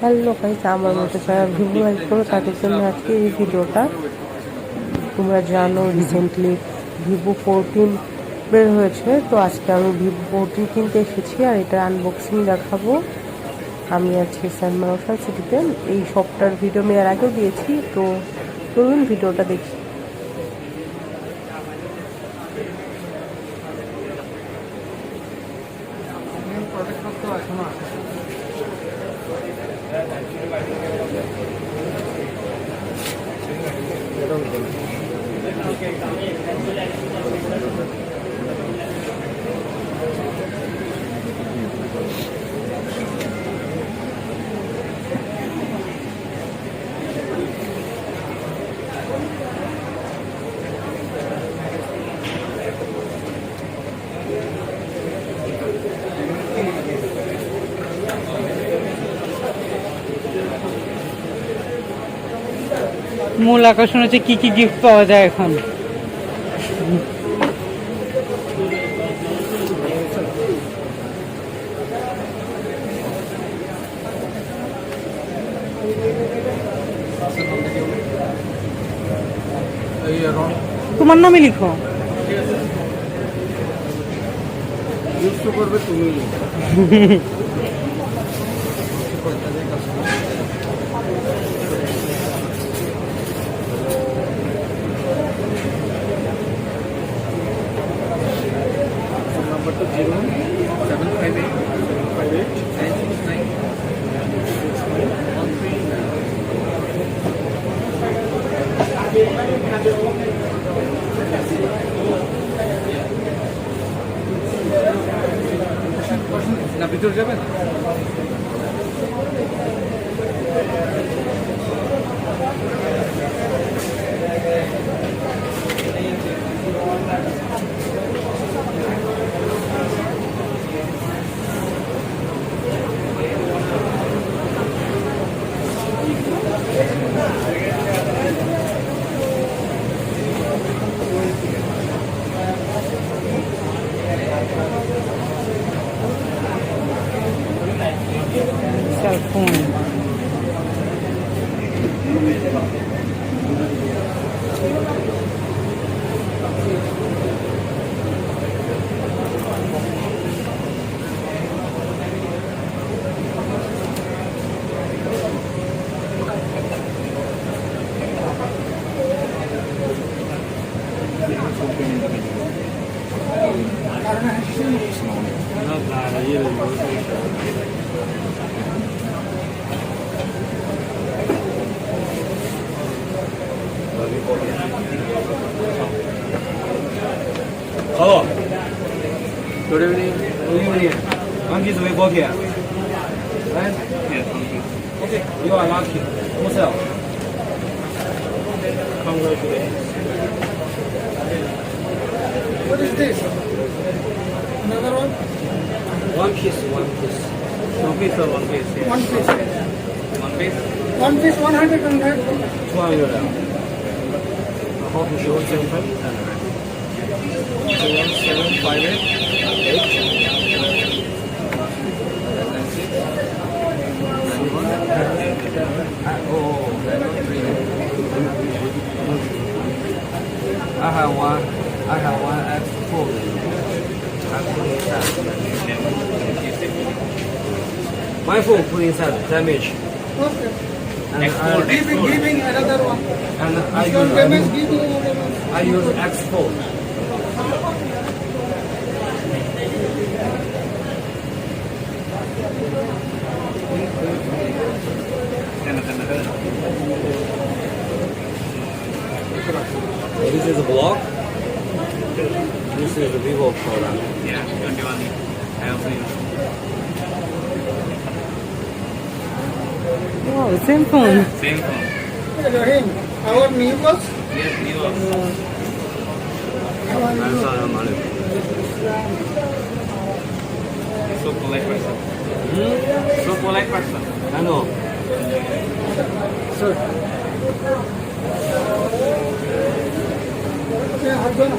Hello guys, আমার মতো যারা ভিভো লাইক করো তাদের জন্য আজকে এই ভিডিওটা। তোমরা জানো রিসেন্টলি vivo 14 বের হয়েছে, তো আজকে আমি vivo 14 কিনতে এসেছি আর এটা আনবক্সিং দেখাবো। আমি আছি সালমান ওশান সিটিতে। এই শপটার ভিডিও আমি এর আগেও দিয়েছি, তো চলুন ভিডিওটা দেখি। মূল আকর্ষণ হচ্ছে কি কি গিফট পাওয়া যায় এখন। তোমার নামই লিখো। করবে তুমি নাম্বারটা 0 758 না ভিতরে যাবেন। Cellphone Hello. Good evening. Good evening. One piece V40. Right? Yes, one piece. Okay, you are lucky. No sell. Congratulations. What is this? Another one? One piece, one piece. Two piece or one piece? Yes. One piece. One piece? One piece, 100 and 200. How to show it? 758 I have one X4. My phone put inside damage. Okay. And Giving another one. And Don't damage, giving another one. I use X4. This is a block. This is the vivo product. Yeah, 21. I also use. Wow, same phone. Same phone. Hey, Rahim, our neighbors. Yes, vivo. So polite person. So polite person. I know. Sir. Okay, husband.